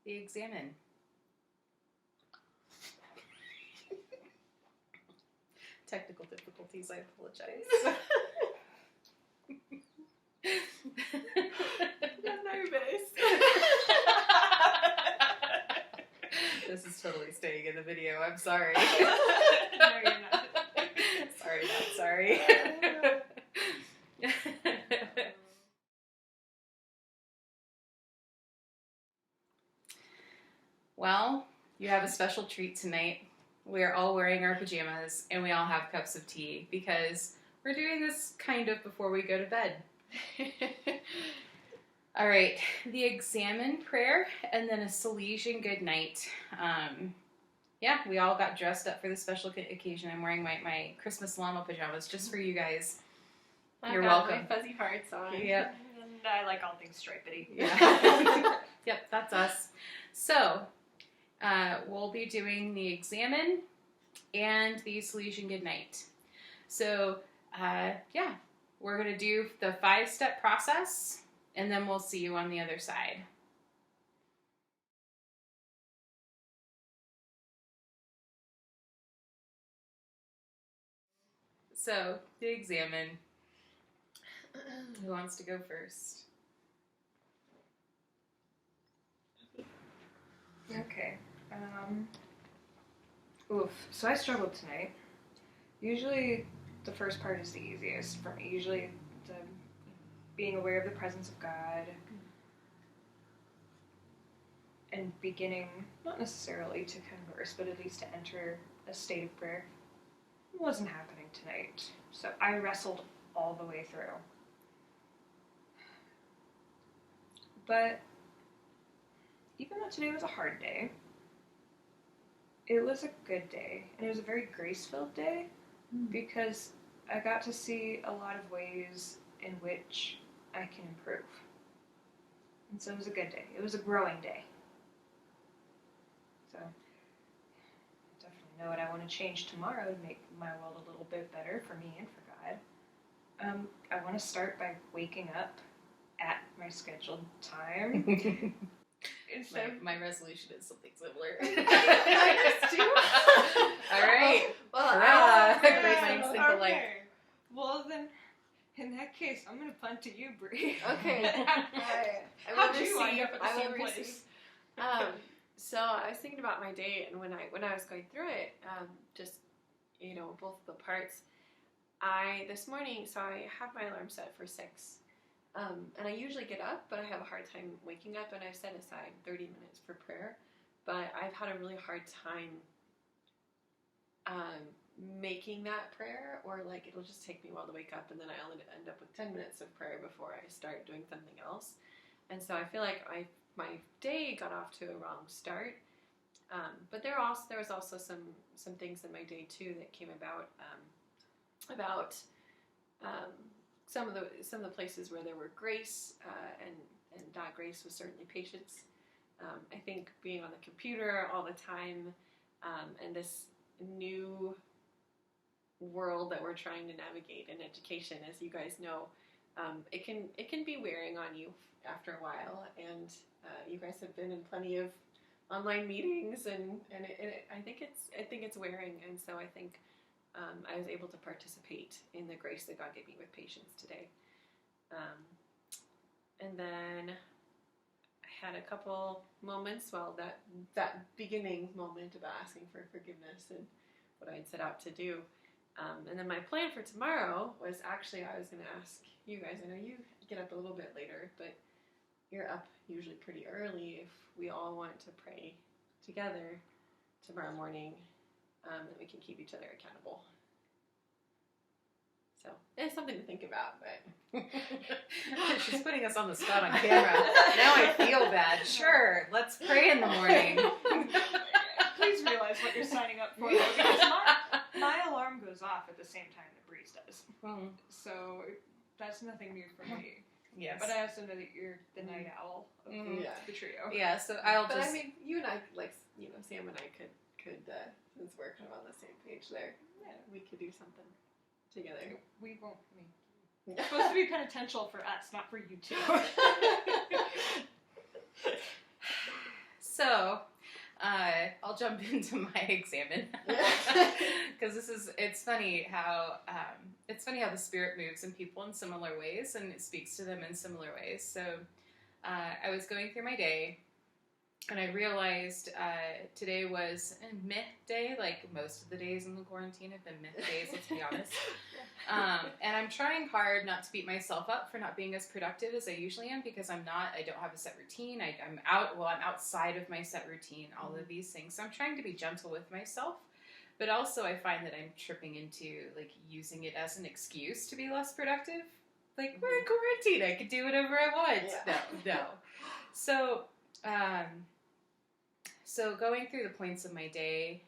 The Examen. Technical difficulties, I apologize. I'm nervous. This is totally staying in the video. I'm sorry. No, you're not. Sorry, not sorry. Well, you have a special treat tonight. We are all wearing our pajamas and we all have cups of tea because we're doing this kind of before we go to bed. All right, the Examen prayer and then a Salesian Goodnight. Yeah, we all got dressed up for the special occasion. I'm wearing my Christmas llama pajamas just for you guys. You're welcome. My fuzzy hearts on. Yep. And I like all things stripedy. Yeah. Yep, that's us. So, we'll be doing the Examen and the Salesian Goodnight. So, yeah, we're going to do the 5-step process, and then we'll see you on the other side. So, the Examen. Who wants to go first? Okay. So I struggled tonight. Usually the first part is the easiest for me. Usually the being aware of the presence of God and beginning, not necessarily to converse, but at least to enter a state of prayer, wasn't happening tonight. So I wrestled all the way through. But even though today was a hard day, it was a good day. And it was a very grace-filled day because I got to see a lot of ways in which I can improve. And so it was a good day. It was a growing day. So I definitely know what I want to change tomorrow to make my world a little bit better for me and for God. I want to start by waking up at my scheduled time. My resolution is something similar. I just do. All right. Well, Great minds think alike. Well, then, in that case, I'm going to punt to you, Bree. Okay. How'd you wind up at the same place? So I was thinking about my day, and when I was going through it, just both the parts. This morning, so I have my alarm set for 6. And I usually get up, but I have a hard time waking up, and I've set aside 30 minutes for prayer. But I've had a really hard time making that prayer, or like it'll just take me a while to wake up, and then I only end up with 10 minutes of prayer before I start doing something else. And so I feel like my day got off to a wrong start. But there was also some things in my day too that came about some of the places where there were grace, and that grace was certainly patience. I think being on the computer all the time, and this new world that we're trying to navigate in education, as you guys know, it can be wearing on you after a while. And you guys have been in plenty of online meetings, and I think it's wearing. And so I think I was able to participate in the grace that God gave me with patience today. And then I had a couple moments, that beginning moment of asking for forgiveness and what I had set out to do. And then my plan for tomorrow was actually, I was going to ask you guys, I know you get up a little bit later, but you're up usually pretty early, if we all want to pray together tomorrow morning, that we can keep each other accountable. So it's something to think about, but she's putting us on the spot on camera. Now I feel bad. Sure, let's pray in the morning. Please realize what you're signing up for, though, because my alarm goes off at the same time that Bree's does. So that's nothing new for me. Yes. But I also know that you're the night owl of the trio. Yeah, so But I mean, you and I, Sam and I could since we're kind of on the same page there, we could do something together. We won't. It's supposed to be penitential for us, not for you two. So, I'll jump into my examen because it's funny how the Spirit moves in people in similar ways, and it speaks to them in similar ways. So, I was going through my day, and I realized today was a myth day. Like most of the days in the quarantine have been myth days. Let's be honest. And I'm trying hard not to beat myself up for not being as productive as I usually am, because I don't have a set routine. I'm outside of my set routine, all of these things. So I'm trying to be gentle with myself, but also I find that I'm tripping into like using it as an excuse to be less productive. Like, we're in quarantine, I could do whatever I want. Yeah. No. So going through the points of my day,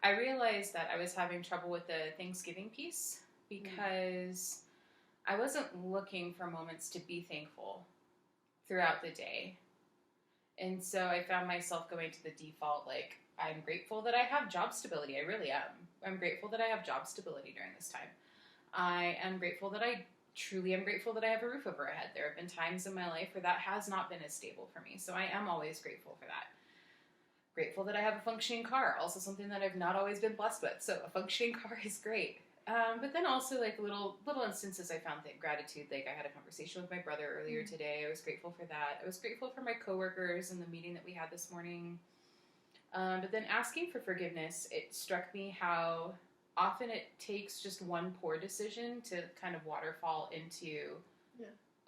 I realized that I was having trouble with the Thanksgiving piece, because I wasn't looking for moments to be thankful throughout the day. And so I found myself going to the default, like, I'm grateful that I have job stability. I really am. I'm grateful that I have job stability during this time. I truly am grateful that I have a roof over my head. There have been times in my life where that has not been as stable for me. So I am always grateful for that. Grateful that I have a functioning car. Also something that I've not always been blessed with. So a functioning car is great. But then also like little instances I found gratitude. Like I had a conversation with my brother earlier today. I was grateful for that. I was grateful for my coworkers and the meeting that we had this morning. But then asking for forgiveness, it struck me how often it takes just one poor decision to kind of waterfall into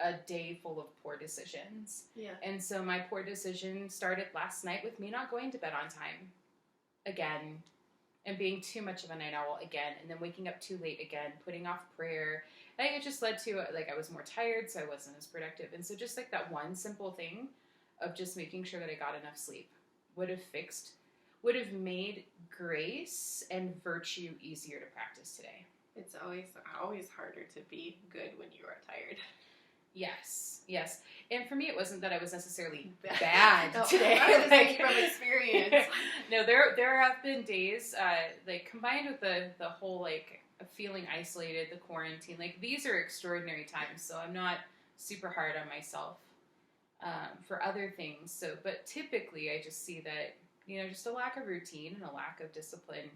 a day full of poor decisions. Yeah. And so my poor decision started last night with me not going to bed on time again, and being too much of a night owl again, and then waking up too late again, putting off prayer. I think it just led to, like, I was more tired, so I wasn't as productive. And so just, like, that one simple thing of just making sure that I got enough sleep would have made grace and virtue easier to practice today. It's always harder to be good when you are tired. Yes. And for me, it wasn't that I was necessarily bad today. I was like, from experience. No, there have been days, like, combined with the whole, like, feeling isolated, the quarantine, like, these are extraordinary times, so I'm not super hard on myself for other things. So, but typically, I just see that, just a lack of routine and a lack of discipline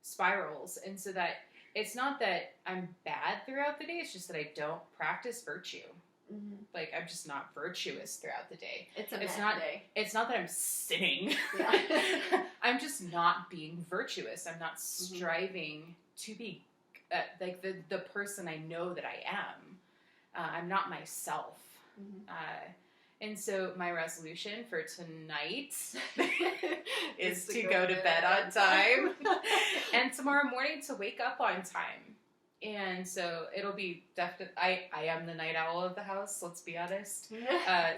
spirals, and so that it's not that I'm bad throughout the day, it's just that I don't practice virtue. Mm-hmm. Like, I'm just not virtuous throughout the day. It's not day. It's not that I'm sinning. Yeah. I'm just not being virtuous. I'm not striving to be like the person I know that I am. I'm not myself. Mm-hmm. And so my resolution for tonight is to go to bed on time and tomorrow morning to wake up on time. And so it'll be definitely, I am the night owl of the house, let's be honest.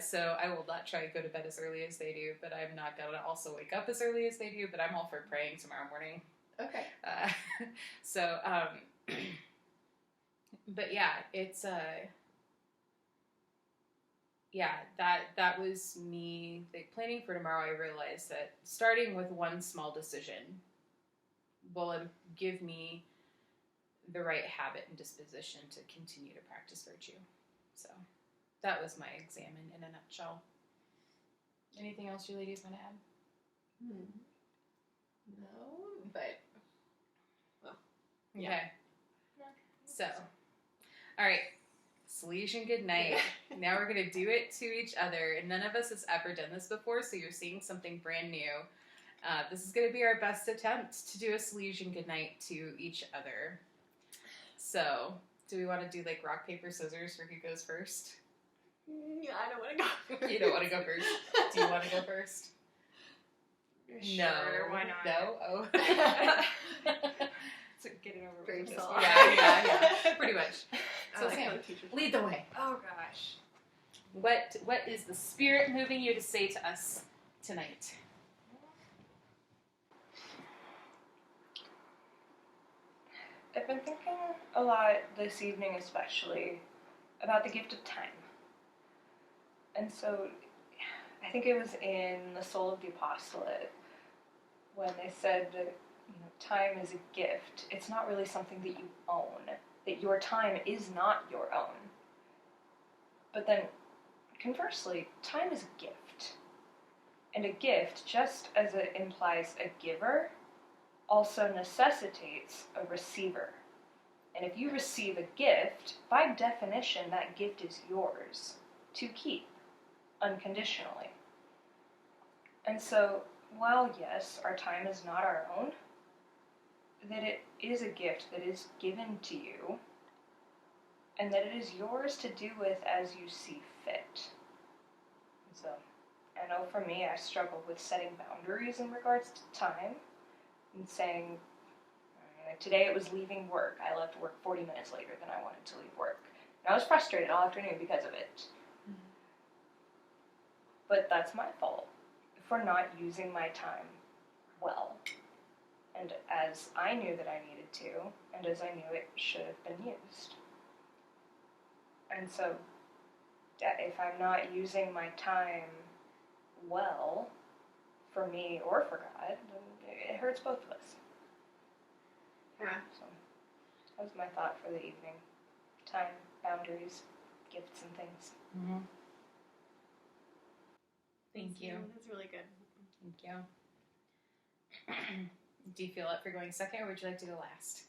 So I will not try to go to bed as early as they do, but I'm not going to also wake up as early as they do, but I'm all for praying tomorrow morning. Okay. But yeah, it's, that was me, like, planning for tomorrow. I realized that starting with one small decision will give me the right habit and disposition to continue to practice virtue. So that was my examen in a nutshell. Anything else you ladies want to add? No, but well, okay. Yeah. So, all right. Salesian Goodnight. Now we're going to do it to each other. And none of us has ever done this before, so you're seeing something brand new. This is going to be our best attempt to do a Salesian Goodnight to each other. So, do we want to do, like, rock, paper, scissors for who goes first? Yeah, I don't want to go first. You don't want to go first? Do you want to go first? Sure, no. Why not? No? Oh. So get it over with. Yeah. Pretty much. So like Sam, lead the way. Oh gosh. What is the Spirit moving you to say to us tonight? I've been thinking a lot this evening especially about the gift of time. And so I think it was in The Soul of the Apostolate when they said that time is a gift. It's not really something that you own, that your time is not your own. But then, conversely, time is a gift. And a gift, just as it implies a giver, also necessitates a receiver. And if you receive a gift, by definition, that gift is yours to keep unconditionally. And so, while yes, our time is not our own, that it is a gift that is given to you, and that it is yours to do with as you see fit. So, I know for me, I struggle with setting boundaries in regards to time, and saying, like today it was leaving work. I left work 40 minutes later than I wanted to leave work. And I was frustrated all afternoon because of it. But that's my fault for not using my time well. And as I knew that I needed to, and as I knew it should have been used. And so, if I'm not using my time well, for me or for God, then it hurts both of us. Yeah. So, that was my thought for the evening. Time, boundaries, gifts, and things. Mm-hmm. Thank you. That's really good. Thank you. Do you feel up for going second, or would you like to go last?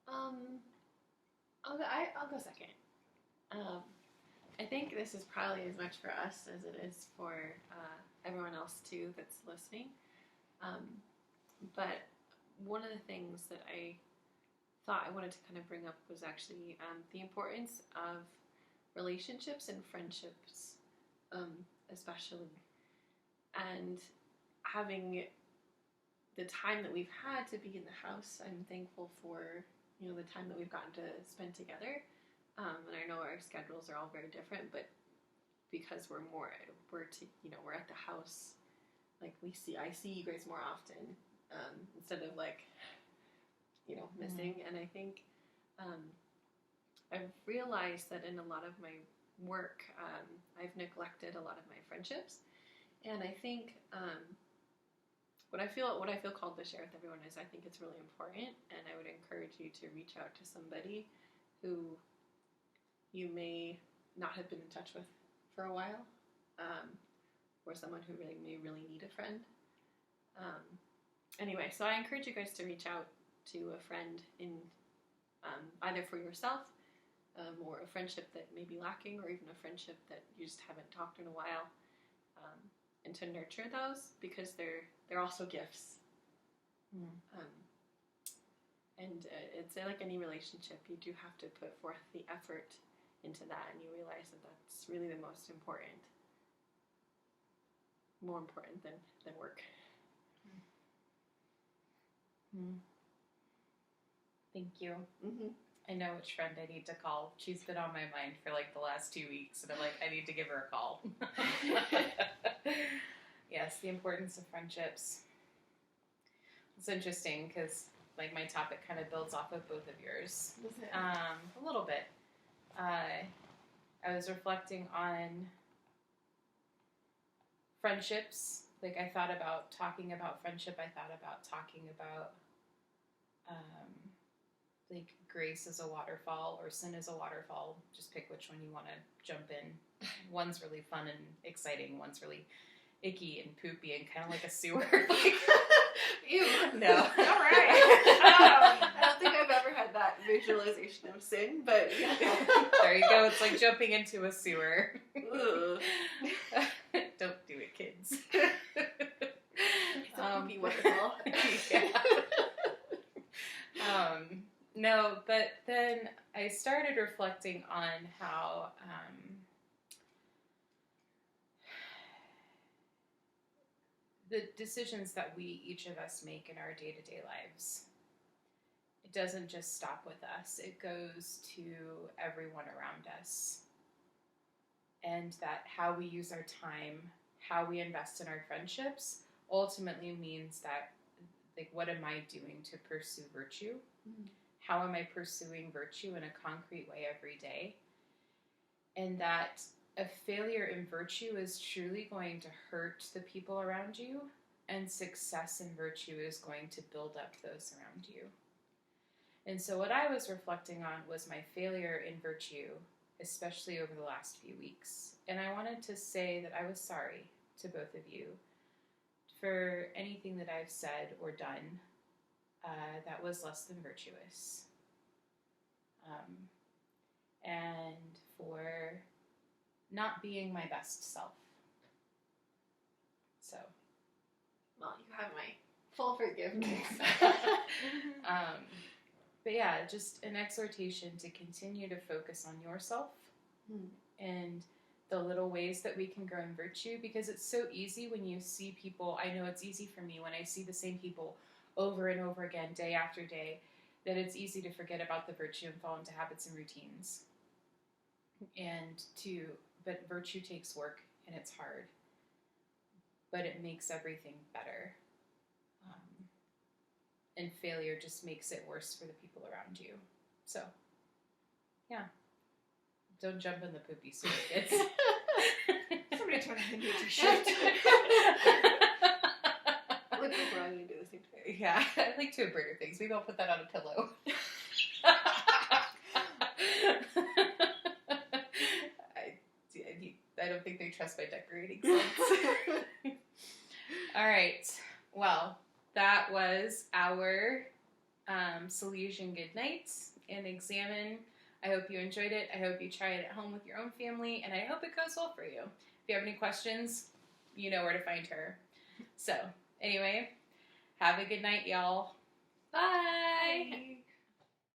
I'll go second. I think this is probably as much for us as it is for everyone else too that's listening. But one of the things that I thought I wanted to kind of bring up was actually the importance of relationships and friendships, especially, and having the time that we've had to be in the house. I'm thankful for the time that we've gotten to spend together. And I know our schedules are all very different, but because we're at the house, like I see you guys more often, instead of missing. And I think I've realized that in a lot of my work, I've neglected a lot of my friendships, and I think what I feel called to share with everyone is I think it's really important, and I would encourage you to reach out to somebody who you may not have been in touch with for a while, or someone who may really need a friend. Anyway, so I encourage you guys to reach out to a friend in either for yourself, or a friendship that may be lacking, or even a friendship that you just haven't talked in a while, and to nurture those, because they're also gifts. And it's like any relationship, you do have to put forth the effort into that, and you realize that that's really the most important, more important than work. Thank you. Mm-hmm. I know which friend I need to call. She's been on my mind for like the last 2 weeks, and I'm like, I need to give her a call. Yes, the importance of friendships. It's interesting because like my topic kind of builds off of both of yours. A little bit. I was reflecting on friendships. Like I thought about talking about friendship. I thought about talking about like grace is a waterfall or sin is a waterfall. Just pick which one you want to jump in. One's really fun and exciting. One's really icky and poopy and kind of like a sewer. Ew. No. All right. I don't think I've ever had that visualization of sin, but yeah. There you go. It's like jumping into a sewer. Don't do it, kids. It's a poopy waterfall. Yeah. No, but then I started reflecting on how the decisions that we, each of us, make in our day-to-day lives, it doesn't just stop with us. It goes to everyone around us. And that how we use our time, how we invest in our friendships, ultimately means that, like, what am I doing to pursue virtue? Mm-hmm. How am I pursuing virtue in a concrete way every day? And that a failure in virtue is truly going to hurt the people around you, and success in virtue is going to build up those around you. And so what I was reflecting on was my failure in virtue, especially over the last few weeks. And I wanted to say that I was sorry. to both of you for anything that I've said or done that was less than virtuous. And for not being my best self. So. Well, you have my full forgiveness. But yeah, just an exhortation to continue to focus on yourself and the little ways that we can grow in virtue, because it's so easy when you see people. I know it's easy for me when I see the same people over and over again, day after day, that it's easy to forget about the virtue and fall into habits and routines. But virtue takes work and it's hard, but it makes everything better. And failure just makes it worse for the people around you. So, yeah. Don't jump in the poopy soup, kids. Somebody turn it into a t-shirt. Look, we're all going to do the same thing. Yeah, I like to embroider things. Maybe I'll put that on a pillow. I don't think they trust my decorating sense. All right. Well, that was our Salesian Goodnight and Examen. I hope you enjoyed it. I hope you try it at home with your own family, and I hope it goes well for you. If you have any questions, you know where to find her. So, anyway, have a good night, y'all. Bye. Bye.